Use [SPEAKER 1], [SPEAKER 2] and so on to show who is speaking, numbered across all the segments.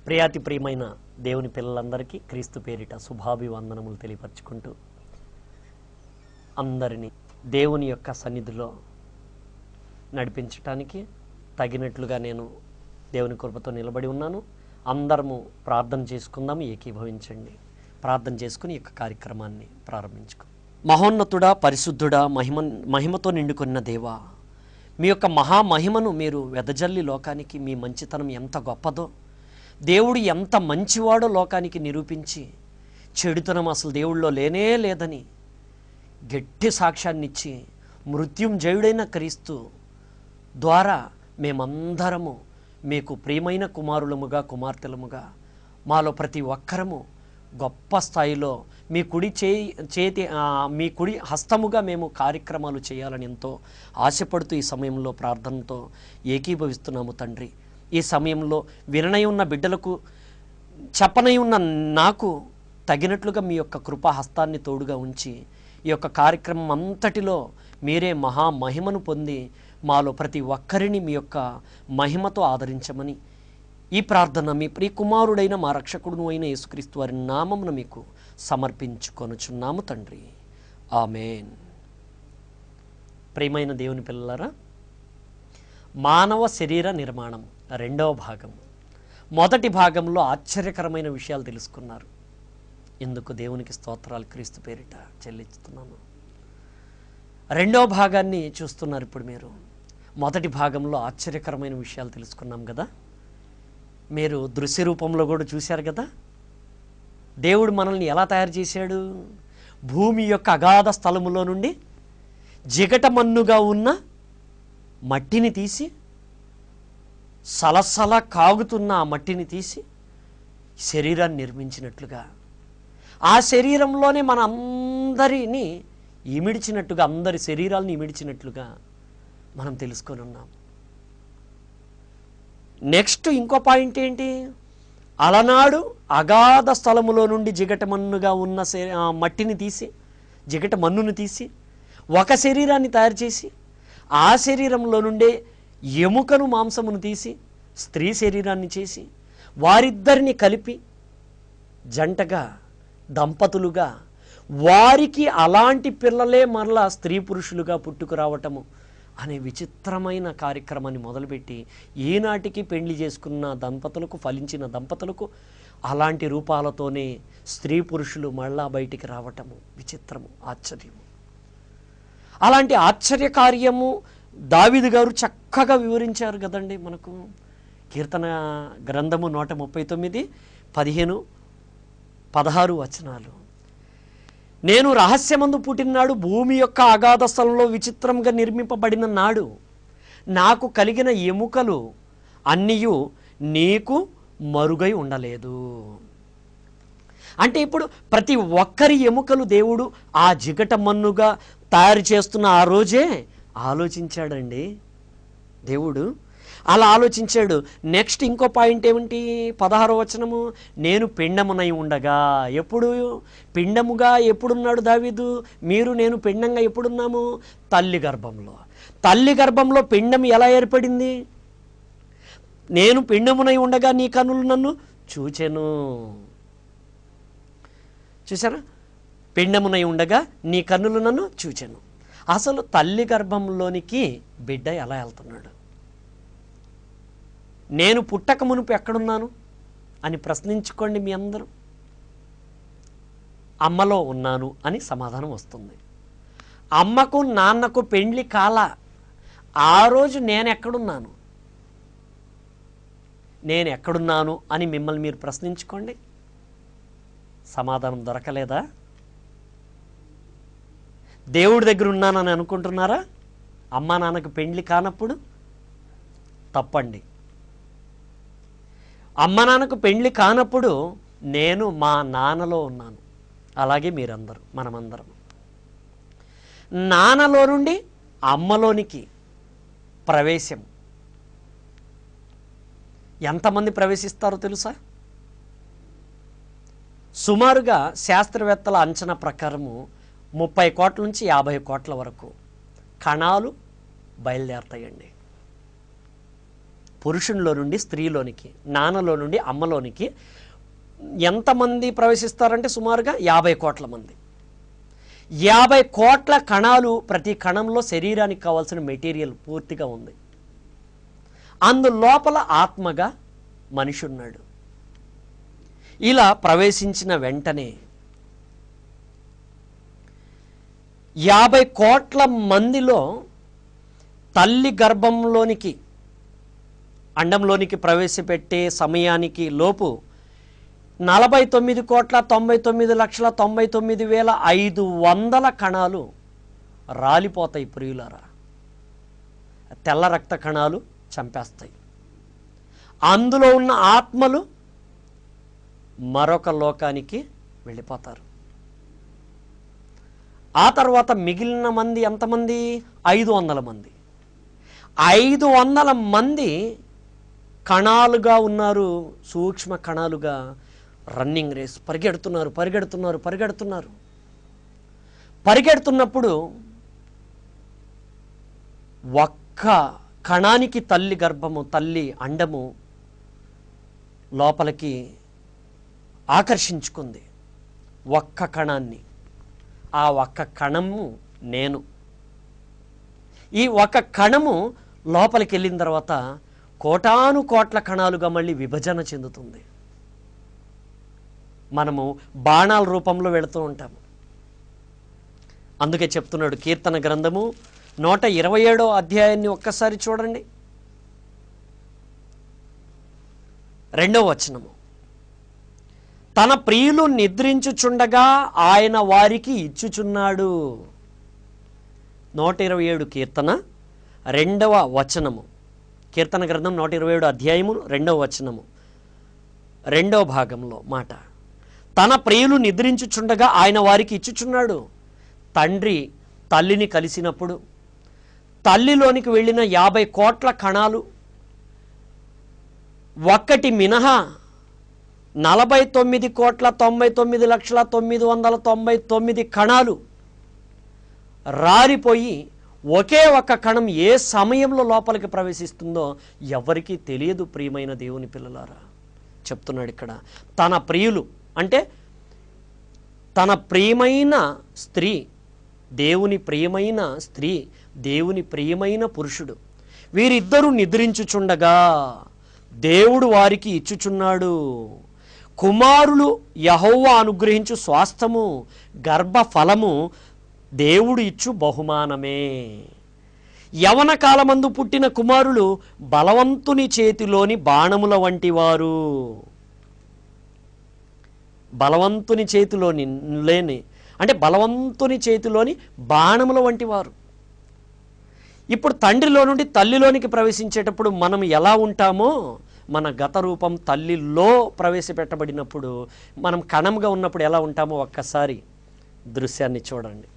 [SPEAKER 1] ప్రియాతి ప్రియమైన దేవుని పిల్లలందరికీ క్రీస్తు పేరిట శుభాభివందనములు తెలియపరచుకుంటూ అందరినీ దేవుని యొక్క సన్నిధిలో నడిపించటానికి తగినట్లుగా నేను దేవుని కృపతో నిలబడి ఉన్నాను. అందరము ప్రార్థన చేసుకుందాము, ఏకీభవించండి. ప్రార్థన చేసుకుని ఈ యొక్క కార్యక్రమాన్ని ప్రారంభించుకుందాం. మహోన్నతుడా, పరిశుద్ధుడా, మహిమతో నిండుకున్న దేవా, మీ యొక్క మహామహిమను మీరు వెదజల్లి లోకానికి మీ మంచితనం ఎంత గొప్పదో, దేవుడు ఎంత మంచివాడో లోకానికి నిరూపించి చెడుతనం అసలు దేవుళ్ళో లేనే లేదని గట్టి సాక్ష్యాన్నిచ్చి మృత్యుంజయుడైన క్రీస్తు ద్వారా మేమందరము మీకు ప్రియమైన కుమారులముగా కుమార్తెలముగా మాలో ప్రతి ఒక్కరము గొప్ప స్థాయిలో మీ కుడి హస్తముగా మేము కార్యక్రమాలు చేయాలని ఎంతో ఆశపడుతూ ఈ సమయంలో ప్రార్థనతో ఏకీభవిస్తున్నాము తండ్రి. ఈ సమయంలో విననై ఉన్న బిడ్డలకు, చెప్పనై ఉన్న నాకు తగినట్లుగా మీ యొక్క కృపా హస్తాన్ని తోడుగా ఉంచి ఈ యొక్క కార్యక్రమం అంతటిలో మీరే మహామహిమను పొంది మాలో ప్రతి ఒక్కరిని మీ యొక్క మహిమతో ఆదరించమని ఈ ప్రార్థన మీ ప్రియ కుమారుడైన మా రక్షకుడును అయిన యేసుక్రీస్తు వారి నామమున మీకు సమర్పించుకొనుచున్నాము తండ్రి. ఆమేన్. ప్రియమైన దేవుని పిల్లలారా, మానవ శరీర నిర్మాణం రెండవ భాగం. మొదటి భాగంలో ఆశ్చర్యకరమైన విషయాలు తెలుసుకున్నారు. ఇందుకు దేవునికి స్తోత్రాలు క్రీస్తు పేరిట చెల్లిస్తున్నాను. రెండవ భాగాన్ని చూస్తున్నారు ఇప్పుడు మీరు. మొదటి భాగంలో ఆశ్చర్యకరమైన విషయాలు తెలుసుకున్నాం కదా. మీరు దృశ్య రూపంలో కూడా చూశారు కదా. దేవుడు మనల్ని ఎలా తయారు చేశాడు? భూమి యొక్క అగాధ స్థలములో నుండి జిగటమన్నుగా ఉన్న మట్టిని తీసి, సలసల కాగుతున్న ఆ మట్టిని తీసి శరీరాన్ని నిర్మించినట్లుగా, ఆ శరీరంలోనే మన అందరినీ ఇమిడ్చినట్టుగా, అందరి శరీరాలను ఇమిడ్చినట్లుగా మనం తెలుసుకొని ఉన్నాం. నెక్స్ట్ ఇంకో పాయింట్ ఏంటి? అలనాడు అగాధ స్థలములో నుండి జిగటమన్నుగా ఉన్న మట్టిని తీసి, జిగటమన్నును తీసి ఒక శరీరాన్ని తయారు చేసి, ఆ శరీరంలో నుండే ఎముకను మాంసమును తీసి స్త్రీ శరీరాన్ని చేసి వారిద్దరిని కలిపి జంటగా, దంపతులుగా, వారికి అలాంటి పిల్లలే మరలా స్త్రీ పురుషులుగా పుట్టుకురావటము అనే విచిత్రమైన కార్యక్రమాన్ని మొదలుపెట్టి ఈనాటికి పెళ్లి చేసుకున్న దంపతులకు, ఫలించిన దంపతులకు అలాంటి రూపాలతోనే స్త్రీ పురుషులు మళ్ళా బయటికి రావటము విచిత్రము, ఆశ్చర్యము. అలాంటి ఆశ్చర్య కార్యము దావీదు గారు చక్కగా వివరించారు కదండి మనకు. కీర్తన గ్రంథము 139, 15, 16 వచనాలు. నేను రహస్యమందు పుట్టినాడు, భూమి యొక్క అగాధ స్థలంలో విచిత్రంగా నిర్మింపబడిన నాడు నాకు కలిగిన ఎముకలు అన్నీయు నీకు మరుగై ఉండలేదు. అంటే ఇప్పుడు ప్రతి ఒక్కరి ఎముకలు దేవుడు ఆ జిగటమన్నుగా తయారు చేస్తున్న ఆ రోజే ఆలోచించాడండి దేవుడు. అలా ఆలోచించాడు. నెక్స్ట్ ఇంకో పాయింట్ ఏమిటి? 16వ వచనము, నేను పిండమునై ఉండగా. ఎప్పుడు పిండముగా ఎప్పుడున్నాడు దావీదు? నేను పిండంగా ఎప్పుడున్నాము? తల్లి గర్భంలో. తల్లి గర్భంలో పిండం ఎలా ఏర్పడింది? నేను పిండమునై ఉండగా నీ కన్నులు నన్ను చూచెను. చూసారా? పిండమునై ఉండగా నీ కన్నులు నన్ను చూచెను. అసలు తల్లి గర్భంలోనికి బిడ్డ ఎలా వెళ్తున్నాడు? నేను పుట్టక మునుపు ఎక్కడున్నాను అని ప్రశ్నించుకోండి మీ అందరూ. అమ్మలో ఉన్నాను అని సమాధానం వస్తుంది. అమ్మకు నాన్నకు పెండ్లి కాల ఆ రోజు నేను ఎక్కడున్నాను అని మిమ్మల్ని మీరు ప్రశ్నించుకోండి. సమాధానం దొరకలేదా? దేవుడి దగ్గర ఉన్నానని అనుకుంటున్నారా? అమ్మా నాన్నకు పెండ్లి కానప్పుడు తప్పండి. అమ్మ నాన్నకు పెండ్లి కానప్పుడు నేను మా నాన్నలో ఉన్నాను. అలాగే మీరందరూ, మనమందరం నాన్నలో నుండి అమ్మలోనికి ప్రవేశం. ఎంతమంది ప్రవేశిస్తారో తెలుసా? సుమారుగా శాస్త్రవేత్తల అంచనా ప్రకారము 30 కోట్ల నుంచి 50 కోట్ల వరకు కణాలు బయలుదేరతాయండి. పురుషునిలో నుండి స్త్రీలోనికి, నాన్నలో నుండి అమ్మలోనికి ఎంతమంది ప్రవేశిస్తారంటే సుమారుగా 50 కోట్ల మంది. 50 కోట్ల కణాలు, ప్రతి కణంలో శరీరానికి కావాల్సిన మెటీరియల్ పూర్తిగా ఉంది. అందులోపల ఆత్మగా మనిషి ఉన్నాడు. ఇలా ప్రవేశించిన వెంటనే 50 కోట్ల మందిలో తల్లి గర్భంలోనికి, అండంలోనికి ప్రవేశపెట్టే సమయానికి లోపు 49,99,99,500 కణాలు రాలిపోతాయి ప్రియులారా. తెల్ల రక్త కణాలు చంపేస్తాయి. అందులో ఉన్న ఆత్మలు మరొక లోకానికి వెళ్ళిపోతారు. ఆ తర్వాత మిగిలిన మంది ఎంతమంది? 500 మంది. 500 మంది కణాలుగా ఉన్నారు, సూక్ష్మ కణాలుగా రన్నింగ్ రేస్ పరిగెడుతున్నప్పుడు ఒక్క కణానికి తల్లి గర్భము, తల్లి అండము లోపలికి ఆకర్షించుకుంది. ఒక్క కణాన్ని. ఆ ఒక్క కణము నేను. ఈ ఒక్క కణము లోపలికి వెళ్ళిన తర్వాత కోటాను కోట్ల కణాలుగా మళ్ళీ విభజన చెందుతుంది. మనము బాణాల రూపంలో వెళుతూ ఉంటాము. అందుకే చెప్తున్నాడు కీర్తన గ్రంథము 127వ అధ్యాయాన్ని ఒక్కసారి చూడండి. 2వ వచనము. తన ప్రియులు నిద్రించుచుండగా ఆయన వారికి ఇచ్చుచున్నాడు. 127 కీర్తన 2వ వచనము. కీర్తన గ్రంథం 127 అధ్యాయము 2వ వచనము, 2వ భాగంలో మాట. తన ప్రియులు నిద్రించుచుండగా ఆయన వారికి ఇచ్చుచున్నాడు. తండ్రి తల్లిని కలిసినప్పుడు తల్లిలోనికి వెళ్ళిన 50 కోట్ల కణాలు ఒక్కటి మినహా 49,99,999 కణాలు రారిపోయి ఒకే ఒక్క కణం ఏ సమయంలో లోపలికి ప్రవేశిస్తుందో ఎవరికీ తెలియదు. ప్రియమైన దేవుని పిల్లలారా, చెప్తున్నాడు ఇక్కడ. తన ప్రియులు అంటే తన ప్రియమైన స్త్రీ, దేవుని ప్రియమైన స్త్రీ, దేవుని ప్రియమైన పురుషుడు, వీరిద్దరూ నిద్రించుచుండగా దేవుడు వారికి ఇచ్చుచున్నాడు. కుమారులు యెహోవా అనుగ్రహించు స్వాస్థము, గర్భఫలము దేవుడు ఇచ్చు బహుమానమే. యవన కాలమందు పుట్టిన కుమారులు బలవంతుని చేతిలోని బాణముల వంటి వారు. బలవంతుని చేతిలోని లేని అంటే బలవంతుని చేతిలోని బాణముల వంటి వారు. ఇప్పుడు తండ్రిలో నుండి తల్లిలోనికి ప్రవేశించేటప్పుడు మనం ఎలా ఉంటామో, మన గత రూపం తల్లిలో ప్రవేశపెట్టబడినప్పుడు మనం కణంగా ఉన్నప్పుడు ఎలా ఉంటామో ఒక్కసారి దృశ్యాన్ని చూడండి.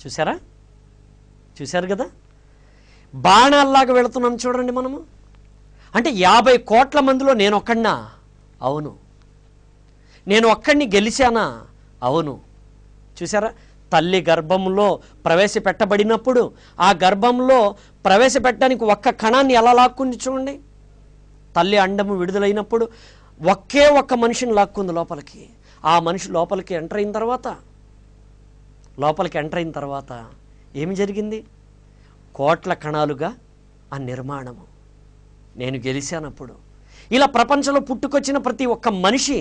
[SPEAKER 1] చూసారా? చూశారు కదా? బాణాల్లాగా వెళుతున్నాం చూడండి మనము. అంటే 50 కోట్ల మందిలో నేను ఒక్కడినా? అవును. నేను ఒక్కడిని గెలిచానా? అవును. చూసారా? తల్లి గర్భంలో ప్రవేశపెట్టబడినప్పుడు ఆ గర్భంలో ప్రవేశపెట్టడానికి ఒక్క కణాన్ని ఎలా లాక్కుంది చూడండి. తల్లి అండము విడుదలైనప్పుడు ఒకే ఒక్క మనిషిని లాక్కుంది లోపలికి. ఆ మనిషి లోపలికి ఎంటర్ అయిన తర్వాత ఏమి జరిగింది? కోట్ల కణాలుగా ఆ నిర్మాణము. నేను గెలిచానప్పుడు ఇలా ప్రపంచంలో పుట్టుకొచ్చిన ప్రతి ఒక్క మనిషి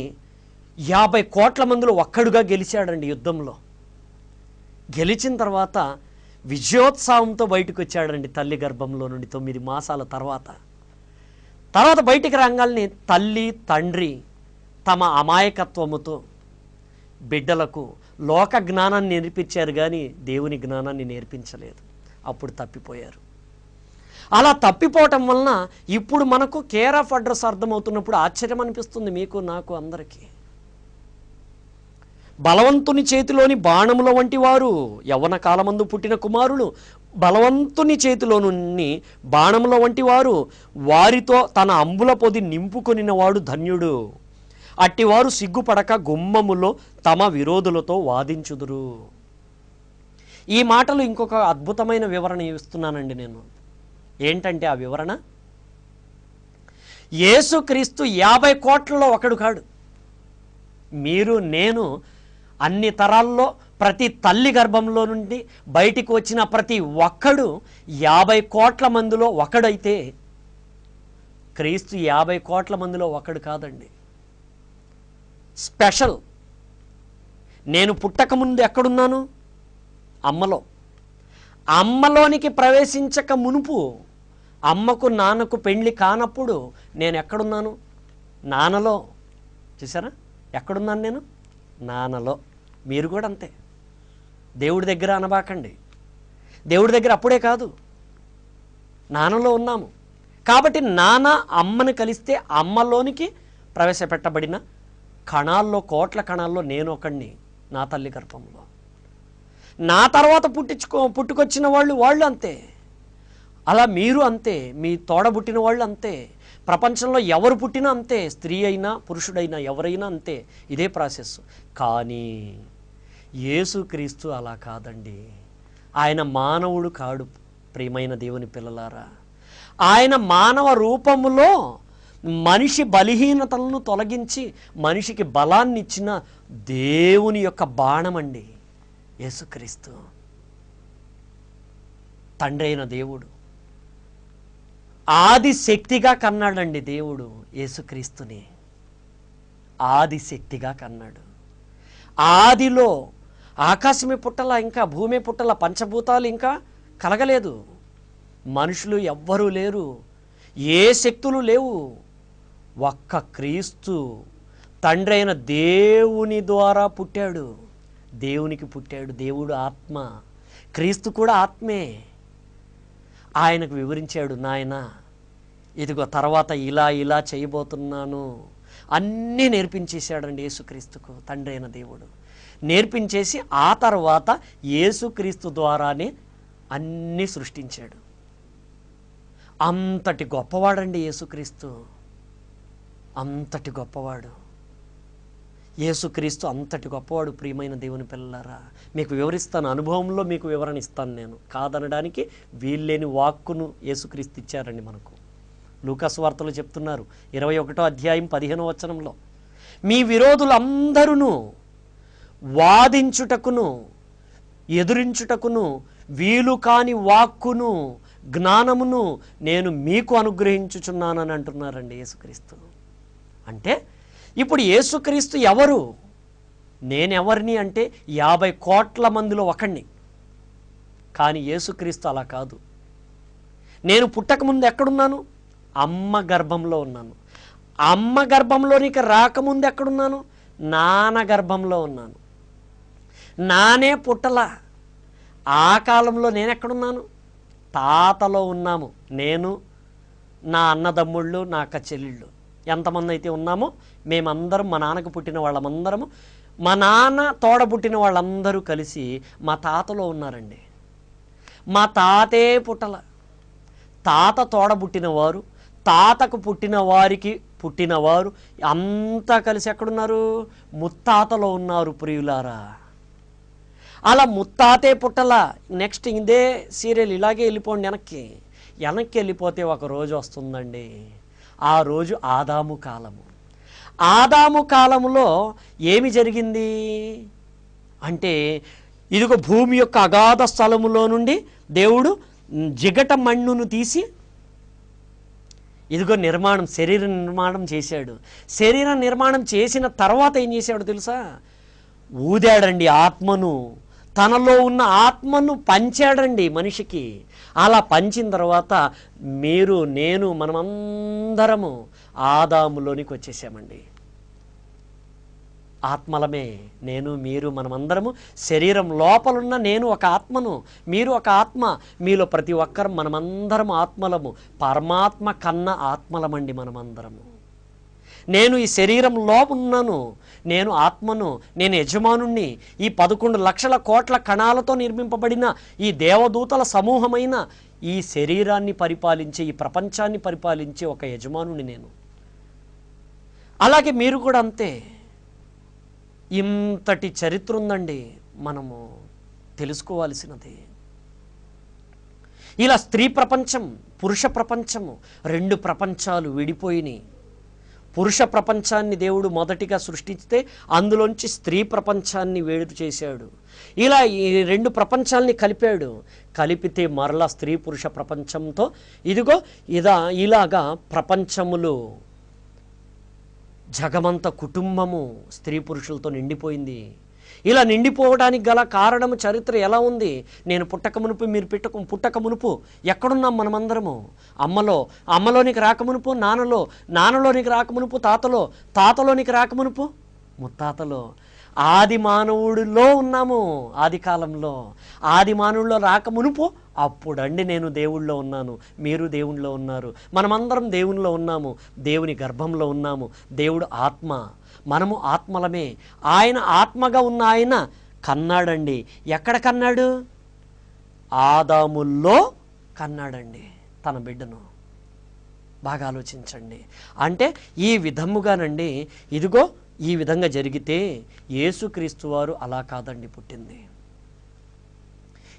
[SPEAKER 1] 50 కోట్ల మందిలో ఒక్కడుగా గెలిచాడండి యుద్ధంలో. గెలిచిన తర్వాత విజయోత్సవంతో బయటకు వచ్చాడండి తల్లి గర్భంలో నుండి 9 మాసాల తర్వాత బయటికి రాగానే తల్లి తండ్రి తమ అమాయకత్వముతో బిడ్డలకు లోక జ్ఞానాన్ని నేర్పించారు కానీ దేవుని జ్ఞానాన్ని నేర్పించలేదు. అప్పుడు తప్పిపోయారు. అలా తప్పిపోవటం వలన ఇప్పుడు మనకు కేర్ ఆఫ్ అడ్రస్ అర్థమవుతున్నప్పుడు ఆశ్చర్యం అనిపిస్తుంది మీకు, నాకు, అందరికీ. బలవంతుని చేతిలోని బాణముల వంటి వారు, యవ్వన కాలమందు పుట్టిన కుమారులు బలవంతుని చేతిలో నుండి బాణముల వంటి వారు, వారితో తన అంబుల పొది నింపుకొనినవాడు ధన్యుడు. అట్టివారు సిగ్గుపడక గుమ్మములో తమ విరోధులతో వాదించుదురు. ఈ మాటలు ఇంకొక అద్భుతమైన వివరణ ఇస్తున్నానండి నేను. ఏంటంటే ఆ వివరణ, యేసుక్రీస్తు 50 కోట్లలో ఒకడు కాడు. మీరు నేను అన్ని తరాల్లో ప్రతి తల్లి గర్భంలో నుండి బయటికి వచ్చిన ప్రతి ఒక్కడు 50 కోట్ల మందిలో ఒకడైతే క్రీస్తు 50 కోట్ల మందిలో ఒకడు కాదండి. స్పెషల్. నేను పుట్టకముందు ఎక్కడున్నాను? అమ్మలో. అమ్మలోనికి ప్రవేశించక మునుపు, అమ్మకు నాన్నకు పెళ్లి కానప్పుడు నేను ఎక్కడున్నాను? నాన్నలో. చూసారా? ఎక్కడున్నాను నేను? నాన్నలో. మీరు కూడా అంతే. దేవుడి దగ్గర అనబాకండి. దేవుడి దగ్గర అప్పుడే కాదు, నాన్నలో ఉన్నాము. కాబట్టి నాన్న అమ్మని కలిస్తే అమ్మలోనికి ప్రవేశపెట్టబడిన కణాల్లో, కోట్ల కణాల్లో నేను ఒకడిని నా తల్లి గర్భంలో. నా తర్వాత పుట్టుకొచ్చిన వాళ్ళు అంతే. అలా మీరు అంతే, మీ తోడబుట్టిన వాళ్ళు అంతే, ప్రపంచంలో ఎవరు పుట్టినా అంతే, స్త్రీ అయినా పురుషుడైనా ఎవరైనా అంతే. ఇదే ప్రాసెస్. కానీ యేసుక్రీస్తు అలా కాదండి. ఆయన మానవుడు కాడు. ప్రియమైన దేవుని పిల్లలారా, ఆయన మానవ రూపములో మనిషి బలహీనతలను తొలగించి మనిషికి బలాన్ని ఇచ్చిన దేవుని యొక్క బాణమండి యేసుక్రీస్తు. తండ్రి అయిన దేవుడు ఆది శక్తిగా కన్నాడండి. దేవుడు యేసుక్రీస్తుని ఆది శక్తిగా కన్నాడు. ఆదిలో ఆకాశమే పుట్టల, ఇంకా భూమి పుట్టల, పంచభూతాలు ఇంకా కలగలేదు, మనుషులు ఎవ్వరూ లేరు, ఏ శక్తులు లేవు. ఒక్క క్రీస్తు తండ్రి అయిన దేవుని ద్వారా పుట్టాడు. దేవునికి పుట్టాడు. దేవుడు ఆత్మ, క్రీస్తు కూడా ఆత్మే. ఆయనకు వివరించాడు, నాయన ఇదిగో తర్వాత ఇలా చేయబోతున్నాను, అన్నీ నేర్పించేశాడండి యేసుక్రీస్తుకు తండ్రి అయిన దేవుడు. నేర్పించేసి ఆ తర్వాత యేసుక్రీస్తు ద్వారానే అన్నీ సృష్టించాడు. అంతటి గొప్పవాడండి యేసుక్రీస్తు, అంతటి గొప్పవాడు యేసుక్రీస్తు, అంతటి గొప్పవాడు. ప్రియమైన దేవుని పిల్లలారా, మీకు వివరిస్తాను, అనుభవంలో మీకు వివరణ ఇస్తాను నేను. కాదనడానికి వీల్లేని వాక్కును యేసుక్రీస్తు ఇచ్చారండి మనకు. లూకాసు వార్తలో చెప్తున్నారు 21వ అధ్యాయం 15వ వచనంలో, మీ విరోధులందరూ వాదించుటకును ఎదురించుటకును వీలు కాని వాక్కును జ్ఞానమును నేను మీకు అనుగ్రహించుచున్నానని అంటున్నారండి యేసుక్రీస్తు. అంటే ఇప్పుడు యేసుక్రీస్తు ఎవరు? నేనెవరిని అంటే 50 కోట్ల మందిలో ఒకడిని. కానీ యేసుక్రీస్తు అలా కాదు. నేను పుట్టకముందు ఎక్కడున్నాను? అమ్మ గర్భంలో ఉన్నాను. అమ్మ గర్భంలోనికి రాకముందు ఎక్కడున్నాను? నాన్న గర్భంలో ఉన్నాను. నానే పుట్టల. ఆ కాలంలో నేను ఎక్కడున్నాను? తాతలో ఉన్నాము. నేను, నా అన్నదమ్ముళ్ళు, నా అక్క చెల్లెళ్ళు ఎంతమంది అయితే ఉన్నామో మేమందరం, మా నాన్నకు పుట్టిన వాళ్ళమందరము మా నాన్న తోడబుట్టిన వాళ్ళందరూ కలిసి మా తాతలో ఉన్నారండి. మా తాతే పుట్టల, తాత తోడబుట్టినవారు, తాతకు పుట్టిన వారికి పుట్టినవారు అంతా కలిసి ఎక్కడున్నారు? ముత్తాతలో ఉన్నారు ప్రియులారా. అలా ముత్తాతే పుట్టల. నెక్స్ట్ ఇదే సీరియల్ ఇలాగే వెళ్ళిపోండి, వెనక్కి వెళ్ళిపోతే ఒక రోజు వస్తుందండి. ఆ రోజు ఆదాము కాలము. ఆదాము కాలంలో ఏమి జరిగింది అంటే, ఇదిగో భూమి యొక్క అగాధ స్థలములో నుండి దేవుడు జిగట మన్నును తీసి ఇదిగో శరీర నిర్మాణం చేశాడు. శరీర నిర్మాణం చేసిన తర్వాత ఏం చేశాడు తెలుసా? ఊదాడండి ఆత్మను, తనలో ఉన్న ఆత్మను పంచాడండి మనిషికి. అలా పంచిన తర్వాత మీరు, నేను, మనమందరము ఆదాములోనికి వచ్చేసామండి. ఆత్మలమే, నేను మీరు మనమందరము. శరీరం లోపలున్న నేను ఒక ఆత్మను, మీరు ఒక ఆత్మ. మీలో ప్రతి ఒక్కరు మనమందరం ఆత్మలము. పరమాత్మ కన్నా ఆత్మలమండి మనమందరము. నేను ఈ శరీరంలో ఉన్నాను, నేను ఆత్మను, నేను యజమానుణ్ణి. ఈ 11 లక్షల కోట్ల కణాలతో నిర్మింపబడిన ఈ దేవదూతల సమూహమైన ఈ శరీరాన్ని పరిపాలించే, ఈ ప్రపంచాన్ని పరిపాలించే ఒక యజమానుని నేను. అలాగే మీరు కూడా అంతే. ఇంతటి చరిత్ర ఉందండి మనము తెలుసుకోవాల్సినది. ఇలా స్త్రీ ప్రపంచం, పురుష ప్రపంచము, 2 ప్రపంచాలు విడిపోయినాయి. పురుష ప్రపంచాన్ని దేవుడు మొదటిగా సృష్టిస్తే అందులోంచి స్త్రీ ప్రపంచాన్ని వేరు చేశాడు. ఇలా ఈ 2 ప్రపంచాలని కలిపాడు. కలిపితే మరలా స్త్రీ పురుష ప్రపంచంతో ఇదిగో ఇలాగా ప్రపంచములు, జగమంత కుటుంబము స్త్రీ పురుషులతో నిండిపోయింది. ఇలా నిండిపోవడానికి గల కారణము చరిత్ర ఎలా ఉంది? నేను పుట్టక మునుపు, మీరు పుట్టక మునుపు ఎక్కడున్నాం మనమందరము? అమ్మలోనికి రాకమునుపు నాన్నలో, నాన్నలోనికి రాకమునుపు తాతలో, తాతలోనికి రాకమునుపు ముత్తాతలో. ఆది మానవుడిలో ఉన్నాము. ఆది కాలంలో ఆది మానవుడిలో రాకమునుపు అప్పుడండి నేను దేవుళ్ళో ఉన్నాను, మీరు దేవునిలో ఉన్నారు, మనమందరం దేవునిలో ఉన్నాము, దేవుని గర్భంలో ఉన్నాము. దేవుడు ఆత్మ, మనము ఆత్మలమే. ఆయన ఆత్మగా ఉన్న ఆయన కన్నాడండి. ఎక్కడ కన్నాడు? ఆదాముల్లో కన్నాడండి తన బిడ్డను. బాగా ఆలోచించండి. అంటే ఈ విధముగానండి, ఇదిగో ఈ విధంగా జరిగితే యేసుక్రీస్తు వారు అలా కాదండి పుట్టింది.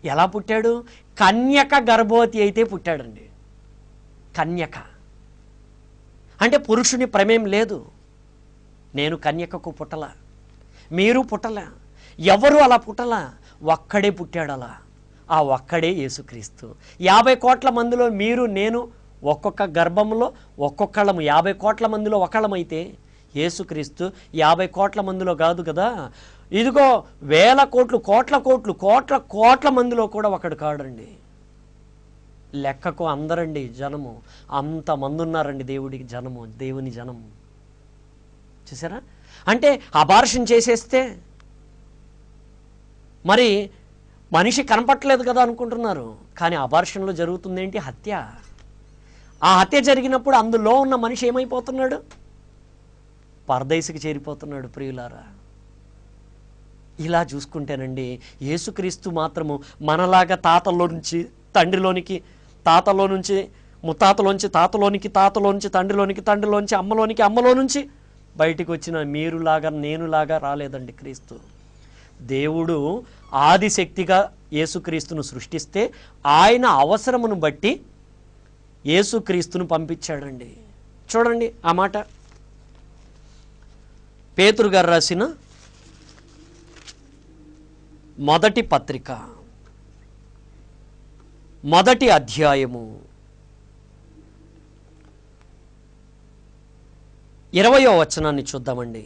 [SPEAKER 1] ఎలా పుట్టాడు? కన్యక గర్భవతి అయితే పుట్టాడండి. కన్యక అంటే పురుషుని ప్రమేయం లేదు. నేను కన్యకకు పుట్టల, మీరు పుట్టల, ఎవరు అలా పుట్టల, ఒక్కడే పుట్టాడు అలా. ఆ ఒక్కడే యేసుక్రీస్తు. 50 కోట్ల మందిలో మీరు నేను ఒక్కొక్క గర్భంలో ఒక్కొక్కళ్ళము. 50 కోట్ల మందిలో ఒకళ్ళమైతే యేసుక్రీస్తు 50 కోట్ల మందిలో కాదు కదా, ఇదిగో వేల కోట్లు, కోట్ల మందిలో కూడా ఒకడు కాడండి. లెక్కకు అందరండి జనము, అంతమంది ఉన్నారండి దేవుడికి జనము, దేవుని జనము. చూసారా? అంటే అబార్షన్ చేసేస్తే మరి మనిషి కనపట్లేదు కదా అనుకుంటున్నారు. కానీ అబార్షన్లో జరుగుతుంది ఏంటి? హత్య. ఆ హత్య జరిగినప్పుడు అందులో ఉన్న మనిషి ఏమైపోతున్నాడు? పరదేశికి చేరిపోతున్నాడు ప్రియులారా. ఇలా చూసుకుంటేనండి యేసుక్రీస్తు మాత్రము మనలాగా తాతలో నుంచి తండ్రిలోనికి, తాతలో నుంచి ముత్తాతలోంచి తాతలోనికి, తాతలోంచి తండ్రిలోనికి, తండ్రిలోంచి అమ్మలోనికి, అమ్మలో నుంచి బయటికి వచ్చిన మీరులాగా నేనులాగా రాలేదండి క్రీస్తు. దేవుడు ఆదిశక్తిగా యేసుక్రీస్తును సృష్టిస్తే ఆయన అవసరమును బట్టి యేసుక్రీస్తును పంపించాడండి. చూడండి ఆ మాట పేతురు గారు రాసిన మొదటి పత్రిక, మొదటి అధ్యాయము 20వ వచనాన్ని చూద్దామండి.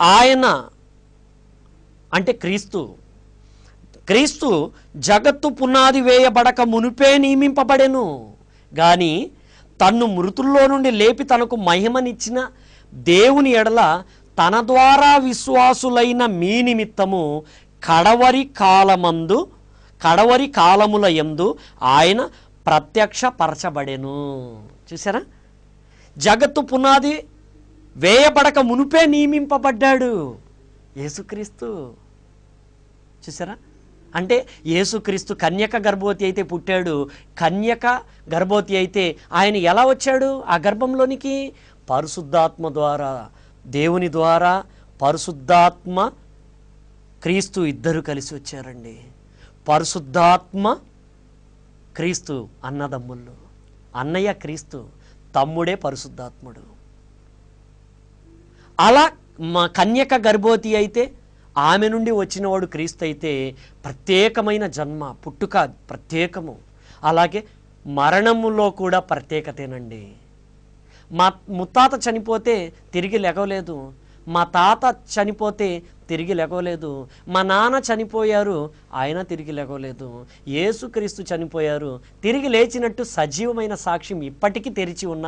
[SPEAKER 1] ఆయన అంటే క్రీస్తు జగత్తు పునాది వేయబడక మునుపే నియమింపబడెను గాని తన్ను మృతుల్లో నుండి లేపి తనకు మహిమనిచ్చిన దేవుని ఎడల తన ద్వారా విశ్వాసులైన మీ నిమిత్తము కడవరి కాలముల యందు ఆయన ప్రత్యక్షపరచబడెను. చూసారా? జగత్తు పునాది వేయబడక మునుపే నియమింపబడ్డాడు యేసుక్రీస్తు. చూసారా? అంటే యేసుక్రీస్తు కన్యక గర్భవతి అయితే పుట్టాడు. కన్యక గర్భవతి అయితే ఆయన ఎలా వచ్చాడు ఆ గర్భంలోనికి? పరిశుద్ధాత్మ ద్వారా, దేవుని ద్వారా పరిశుద్ధాత్మ క్రీస్తు ఇద్దరు కలిసి వచ్చారండి. పరిశుద్ధాత్మ క్రీస్తు అన్నదమ్ముళ్ళు. అన్నయ్య క్రీస్తు, తమ్ముడే పరిశుద్ధాత్ముడు. అలా మా కన్యక గర్భవతి అయితే ఆమె నుండి వచ్చినవాడు క్రీస్తు అయితే ప్రత్యేకమైన జన్మ, పుట్టుక ప్రత్యేకము. అలాగే మరణములో కూడా ప్రత్యేకతేనండి. మా ముత్తాత చనిపోతే తిరిగి లెగవలేదు, మా తాత చనిపోతే తిరిగి లెగవలేదు, మా నాన్న చనిపోయారు, ఆయన తిరిగి లెగవలేదు. యేసుక్రీస్తు చనిపోయారు, తిరిగి లేచినట్టు సజీవమైన సాక్ష్యం ఇప్పటికీ తెరిచి ఉన్న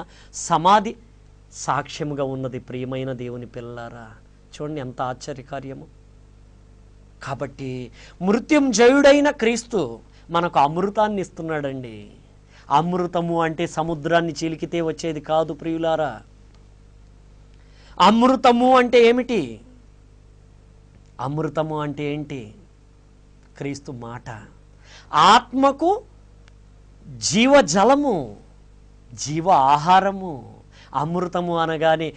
[SPEAKER 1] సమాధి సాక్ష్యముగా ఉన్నది. ప్రియమైన దేవుని పిల్లారా, చూడండి ఎంత ఆశ్చర్యకార్యము. కాబట్టి మృత్యుంజయుడైన క్రీస్తు మనకు అమృతాన్ని ఇస్తున్నాడండి. అమృతము అంటే సముద్రాన్ని చిలికితే వచ్చేది కాదు ప్రియులారా. అమృతము అంటే ఏమిటి? అమృతము అంటే ఏంటి? క్రీస్తు మాట. ఆత్మకు జీవజలము, జీవ ఆహారము. అమృతము అనగానే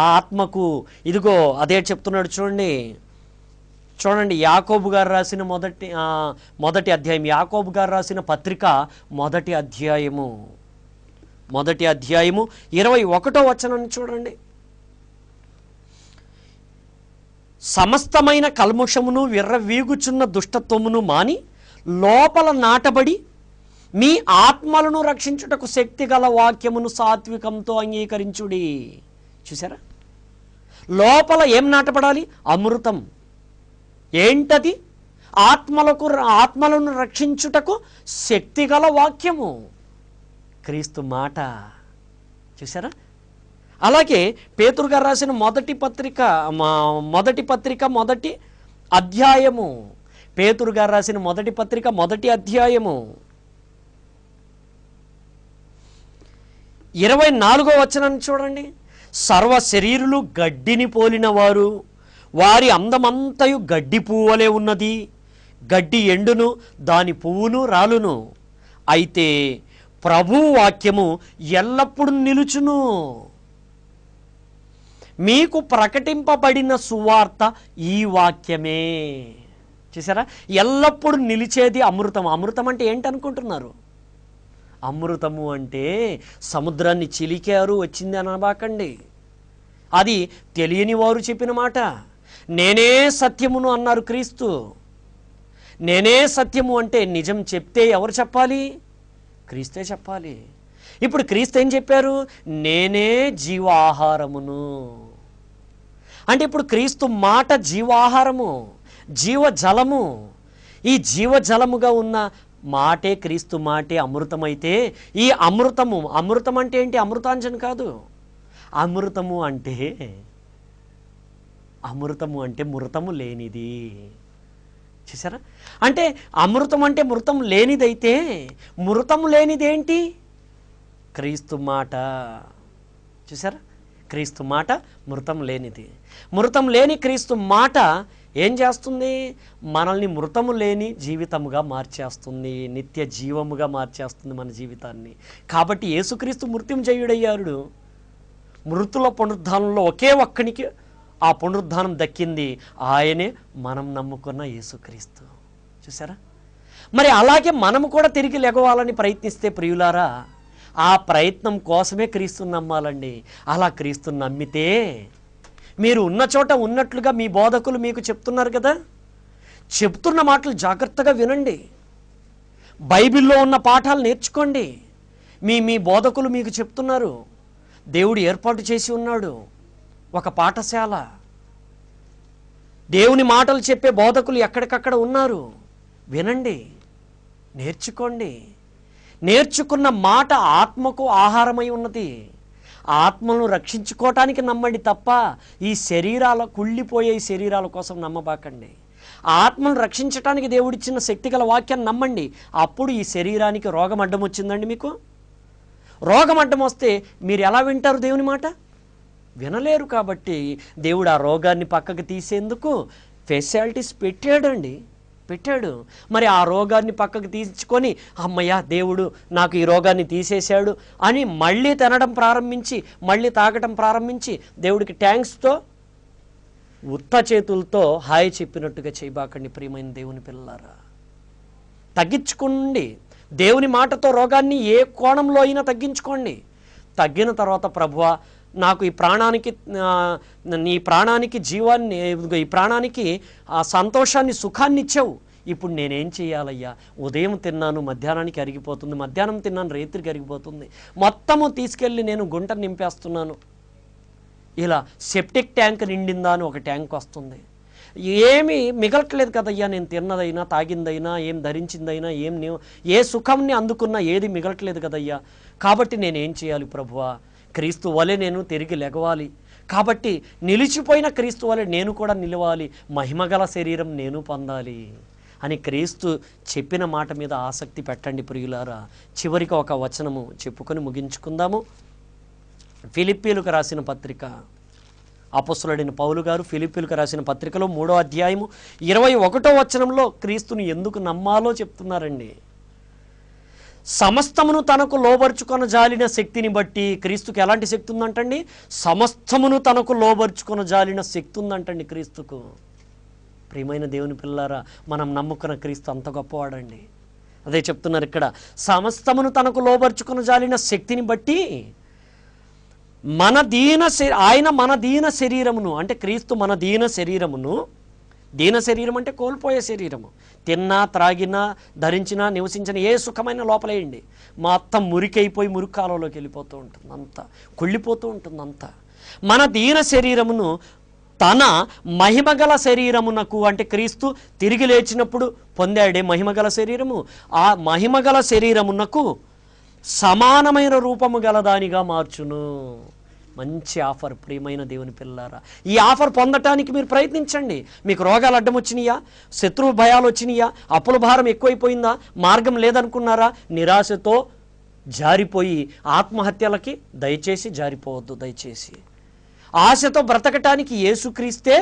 [SPEAKER 1] ఆత్మకు, ఇదిగో అదే చెప్తున్నాడు చూడండి. చూడండి, యాకోబు గారు రాసిన మొదటి అధ్యాయం, యాకోబు గారు రాసిన పత్రిక మొదటి అధ్యాయము 21వ వచనాన్ని చూడండి. సమస్తమైన కల్ముషమును విర్రవీగుచున్న దుష్టత్వమును మాని లోపల నాటబడి మీ ఆత్మలను రక్షించుటకు శక్తిగల వాక్యమును సాత్వికంతో అంగీకరించుడి. చూసారా? లోపల ఏం నాటబడాలి? అమృతం. ఏంటది? ఆత్మలను రక్షించుటకు శక్తిగల వాక్యము, క్రీస్తు మాట. చూసారా? అలాగే పేతురు గారు రాసిన మొదటి పత్రిక మొదటి అధ్యాయము, పేతురు గారు రాసిన మొదటి పత్రిక మొదటి అధ్యాయము 24వ వచనాన్ని చూడండి. సర్వ శరీరులు గడ్డిని పోలిన వారు, వారి అందమంతయు గడ్డి పువ్వులే ఉన్నది. గడ్డి ఎండును, దాని పువ్వును రాలును, అయితే ప్రభు వాక్యము ఎల్లప్పుడూ నిలుచును. మీకు ప్రకటింపబడిన సువార్త ఈ వాక్యమే. చూసారా? ఎల్లప్పుడూ నిలిచేది అమృతం. అమృతం అంటే ఏంటనుకుంటున్నారు? అమృతము అంటే సముద్రాన్ని చిలికారు వచ్చింది అనబాకండి. అది తెలియని వారు చెప్పిన మాట. నేనే సత్యమును అన్నారు క్రీస్తు. నేనే సత్యము అంటే నిజం చెప్తే ఎవరు చెప్పాలి? క్రీస్తే చెప్పాలి. ఇప్పుడు క్రీస్తు ఏం చెప్పారు? నేనే జీవాహారమును అంటే ఇప్పుడు క్రీస్తు మాట జీవాహారము, జీవజలము. ఈ జీవజలముగా ఉన్న మాటే క్రీస్తు మాటే అమృతమైతే, ఈ అమృతం అంటే ఏంటి? అమృతాంజన్ కాదు. అమృతము అంటే మృతము లేనిది. చూసారా? అంటే అమృతం అంటే మృతం లేనిదైతే, మృతము లేనిదేంటి? క్రీస్తు మాట. చూసారా? క్రీస్తు మాట మృతం లేనిది. మృతం లేని క్రీస్తు మాట ఏం చేస్తుంది? మనల్ని మృతము లేని జీవితముగా మార్చేస్తుంది, నిత్య జీవముగా మార్చేస్తుంది మన జీవితాన్ని. కాబట్టి యేసుక్రీస్తు మృత్యుంజయుడయ్యాడు. మృతుల పునరుద్ధానంలో ఒకే ఒక్కనికి ఆ పునరుద్ధానం దక్కింది. ఆయనే మనం నమ్ముకున్న యేసుక్రీస్తు. చూసారా? మరి అలాగే మనము కూడా తిరిగి లెగవాలని ప్రయత్నిస్తే ప్రియులారా, ఆ ప్రయత్నం కోసమే క్రీస్తుని నమ్మాలండి. అలా క్రీస్తుని నమ్మితే మీరు ఉన్న చోట ఉన్నట్లుగా మీ బోధకులు మీకు చెప్తున్నారు కదా, చెప్తున్న మాటలు జాగ్రత్తగా వినండి. బైబిల్లో ఉన్న పాఠాలు నేర్చుకోండి. మీ బోధకులు మీకు చెప్తున్నారు. దేవుడు ఏర్పాటు చేసి ఉన్నాడు ఒక పాఠశాల. దేవుని మాటలు చెప్పే బోధకులు ఎక్కడికక్కడ ఉన్నారు. వినండి, నేర్చుకోండి. నేర్చుకున్న మాట ఆత్మకు ఆహారమై ఉన్నది. ఆత్మను రక్షించుకోవటానికి నమ్మండి తప్ప ఈ కుళ్ళిపోయే ఈ శరీరాల కోసం నమ్మబాకండి. ఆత్మను రక్షించటానికి దేవుడిచ్చిన శక్తిగల వాక్యాన్ని నమ్మండి. అప్పుడు ఈ శరీరానికి రోగం అడ్డం వచ్చిందండి. మీకు రోగం అడ్డం వస్తే మీరు ఎలా వింటారు దేవుని మాట? వినలేరు. కాబట్టి దేవుడు ఆ రోగాన్ని పక్కకు తీసేందుకు ఫెసిలిటీస్ పెట్టాడు. మరి ఆ రోగాన్ని పక్కకు తీసుకొని అమ్మయ్య దేవుడు నాకు ఈ రోగాన్ని తీసేశాడు అని మళ్ళీ తినడం ప్రారంభించి, మళ్ళీ తాగటం ప్రారంభించి దేవుడికి థ్యాంక్స్తో ఉత్త చేతులతో హాయ్ చెప్పినట్టుగా చేయబాకండి ప్రియమైన దేవుని పిల్లలారా. తగ్గించుకోండి. దేవుని మాటతో రోగాన్ని ఏ కోణంలో అయినా తగ్గించుకోండి. తగ్గిన తర్వాత ప్రభువా నాకు ఈ ప్రాణానికి నీ ప్రాణానికి జీవాన్ని, ఈ ప్రాణానికి ఆ సంతోషాన్ని, సుఖాన్ని ఇచ్చావు. ఇప్పుడు నేనేం చేయాలయ్యా? ఉదయం తిన్నాను, మధ్యాహ్నానికి అరిగిపోతుంది, మధ్యాహ్నం తిన్నాను, రాత్రికి అరిగిపోతుంది, మొత్తము తీసుకెళ్ళి నేను గుంట నింపేస్తున్నాను. ఇలా సెప్టిక్ ట్యాంక్ నిండిందా అని ఒక ట్యాంక్ వస్తుంది. ఏమీ మిగలట్లేదు కదయ్యా, నేను తిన్నదైనా తాగిందైనా ఏం ధరించిందైనా ఏ సుఖంని అందుకున్నా ఏది మిగలట్లేదు కదయ్యా. కాబట్టి నేనేం చేయాలి ప్రభువా? క్రీస్తు వలె నేను తిరిగి లెగవాలి. కాబట్టి నిలిచిపోయిన క్రీస్తు వలె నేను కూడా నిలవాలి, మహిమగల శరీరం నేను పొందాలి అని క్రీస్తు చెప్పిన మాట మీద ఆసక్తి పెట్టండి ప్రియులారా. చివరికి ఒక వచనము చెప్పుకొని ముగించుకుందాము. ఫిలిప్పీలకు రాసిన పత్రిక, అపొస్తలుడైన పౌలు గారు ఫిలిప్పీలకు రాసిన పత్రికలో 3వ అధ్యాయము 21వ వచనంలో క్రీస్తుని ఎందుకు నమ్మాలో చెప్తున్నారండి. సమస్తమును తనకు లోబర్చుకొన జాలిన శక్తిని బట్టి, క్రీస్తుకు ఎలాంటి శక్తి ఉందంటండి? సమస్తమును తనకు లోబర్చుకొన జాలిన శక్తి ఉందంటండి క్రీస్తుకు. ప్రియమైన దేవుని పిల్లారా, మనం నమ్ముకున్న క్రీస్తు అంత గొప్పవాడండి. అదే చెప్తున్నారు ఇక్కడ, సమస్తమును తనకు లోబర్చుకొన జాలిన శక్తిని బట్టి ఆయన మన దీన శరీరమును, అంటే క్రీస్తు మన దీన శరీరమును, దీన శరీరం అంటే కోల్పోయే శరీరము, తిన్నా త్రాగినా ధరించినా నివసించిన ఏ సుఖమైన లోపలేయండి, మొత్తం మురికైపోయి మురికి కాలంలోకి వెళ్ళిపోతూ ఉంటుంది, అంతా కుళ్ళిపోతూ ఉంటుంది అంతా. మన దీన శరీరమును తన మహిమగల శరీరమునకు, అంటే క్రీస్తు తిరిగి లేచినప్పుడు పొందాడే మహిమగల శరీరము, ఆ మహిమగల శరీరమునకు సమానమైన రూపము గలదానిగా మార్చును. మంచి ఆఫర్ ప్రియమైన దేవుని పిల్లారా. ఈ ఆఫర్ పొందటానికి మీరు ప్రయత్నించండి. మీకు రోగాలు అడ్డం వచ్చినాయా? శత్రువు భయాలు వచ్చినాయా? అప్పుల భారం ఎక్కువైపోయిందా? మార్గం లేదనుకున్నారా? నిరాశతో జారిపోయి ఆత్మహత్యలకి దయచేసి జారిపోవద్దు. దయచేసి ఆశతో బ్రతకటానికి యేసుక్రీస్తే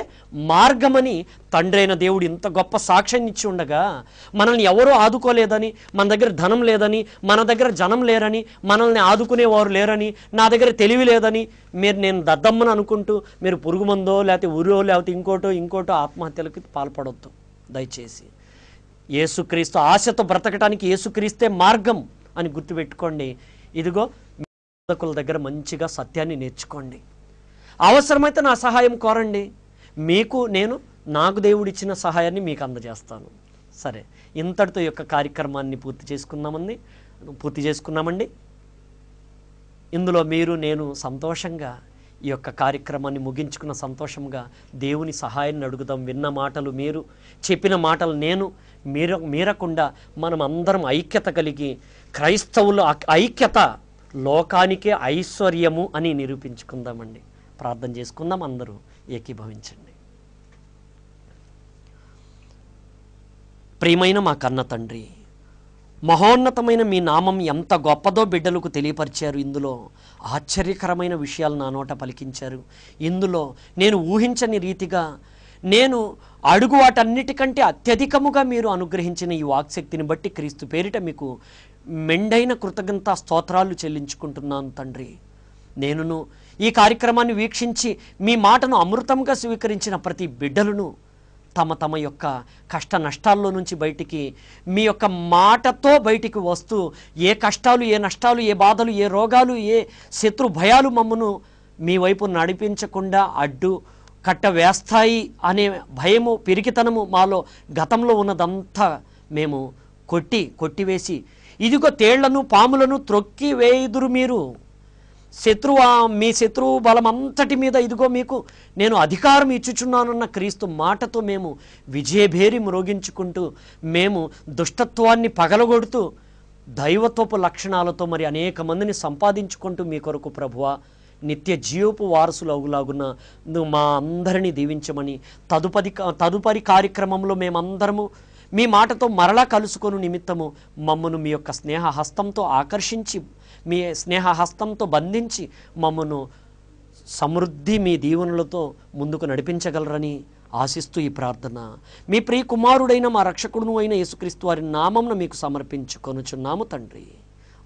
[SPEAKER 1] మార్గమని తండ్రైన దేవుడు ఇంత గొప్ప సాక్ష్యాన్ని ఇచ్చి ఉండగా, మనల్ని ఎవరూ ఆదుకోలేదని, మన దగ్గర ధనం లేదని, మన దగ్గర జనం లేరని, మనల్ని ఆదుకునేవారు లేరని, నా దగ్గర తెలివి లేదని నేను దద్దమ్మని అనుకుంటూ మీరు పురుగు మందో లేకపోతే ఉరో లేకపోతే ఇంకోటో ఆత్మహత్యలకి పాల్పడొద్దు దయచేసి. యేసుక్రీస్తు, ఆశతో బ్రతకటానికి యేసుక్రీస్తే మార్గం అని గుర్తుపెట్టుకోండి. ఇదిగో మీ బోధకుల దగ్గర మంచిగా సత్యాన్ని నేర్చుకోండి. అవసరమైతే నా సహాయం కోరండి, నాకు దేవుడిచ్చిన సహాయాన్ని మీకు అందజేస్తాను. సరే, ఇంతటితో యొక్క కార్యక్రమాన్ని పూర్తి చేసుకున్నామండి. ఇందులో మీరు నేను సంతోషంగా ఈ యొక్క కార్యక్రమాన్ని ముగించుకున్న సంతోషంగా దేవుని సహాయాన్ని అడుగుదాం. విన్న మాటలు మీరు, చెప్పిన మాటలు నేను మీరకుండా మనం అందరం ఐక్యత కలిగి, క్రైస్తవుల ఐక్యత లోకానికే ఐశ్వర్యము అని నిరూపించుకుందామండి. ప్రార్థన చేసుకుందాం, అందరూ ఏకీభవించండి. ప్రియమైన మా కన్న తండ్రి, మహోన్నతమైన మీ నామం ఎంత గొప్పదో బిడ్డలకు తెలియపరిచారు. ఇందులో ఆశ్చర్యకరమైన విషయాలు నా నోట పలికించారు. ఇందులో నేను ఊహించని రీతిగా, నేను అడుగు వాటన్నిటికంటే అత్యధికముగా మీరు అనుగ్రహించిన ఈ వాక్శక్తిని బట్టి క్రీస్తు పేరిట మీకు మెండైన కృతజ్ఞతా స్తోత్రాలు చెల్లించుకుంటున్నాను తండ్రి. నేనును ఈ కార్యక్రమాన్ని వీక్షించి మీ మాటను అమృతంగా స్వీకరించిన ప్రతి బిడ్డలను తమ యొక్క కష్ట నష్టాల్లో నుంచి బయటికి, మీ యొక్క మాటతో బయటికి వస్తూ, ఏ కష్టాలు, ఏ నష్టాలు, ఏ బాధలు, ఏ రోగాలు, ఏ శత్రు భయాలు మమ్మను మీ వైపు నడిపించకుండా అడ్డు కట్ట వేస్తాయి అనే భయము, పిరికితనము మాలో గతంలో ఉన్నదంతా మేము కొట్టివేసి, ఇదిగో తేళ్లను పాములను త్రొక్కి వేయుదురు మీరు, మీ శత్రువు బలం అంతటి మీద ఇదిగో మీకు నేను అధికారం ఇచ్చుచున్నానన్న క్రీస్తు మాటతో మేము విజయభేరి మ్రోగించుకుంటూ, మేము దుష్టత్వాన్ని పగలగొడుతూ, దైవత్వపు లక్షణాలతో మరి అనేక మందిని సంపాదించుకుంటూ మీ కొరకు ప్రభువా నిత్య జీవపు వారసులు అవులాగున్న నువ్వు మా అందరినీ దీవించమని, తదుపరి కార్యక్రమంలో మేమందరము మీ మాటతో మరలా కలుసుకొని నిమిత్తము మమ్మను మీ యొక్క స్నేహ హస్తంతో ఆకర్షించి, మీ స్నేహ హస్తంతో బంధించి మమ్మను సమృద్ధి మీ దీవెనలతో ముందుకు నడిపించగలరని ఆశిస్తూ ఈ ప్రార్థన మీ ప్రియ కుమారుడైన మా రక్షకుడును అయిన యేసుక్రీస్తు వారి నామమున మీకు సమర్పించుకొనుచున్నాము తండ్రి.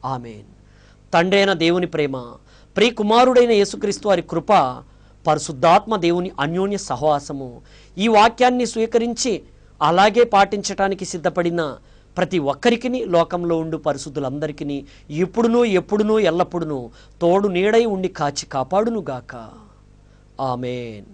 [SPEAKER 1] ఆమేన్. తండ్రి అయిన దేవుని ప్రేమ, ప్రియ కుమారుడైన యేసుక్రీస్తు వారి కృప, పరిశుద్ధాత్మ దేవుని అన్యోన్య సహవాసము ఈ వాక్యాన్ని స్వీకరించి అలాగే పాటించటానికి సిద్ధపడిన ప్రతి ఒక్కరికి, లోకంలో ఉండు పరిశుద్ధులందరికీ ఇప్పుడునూ ఎప్పుడునూ ఎల్లప్పుడునూ తోడు నీడై ఉండి కాచి కాపాడునుగాక. ఆమేన్.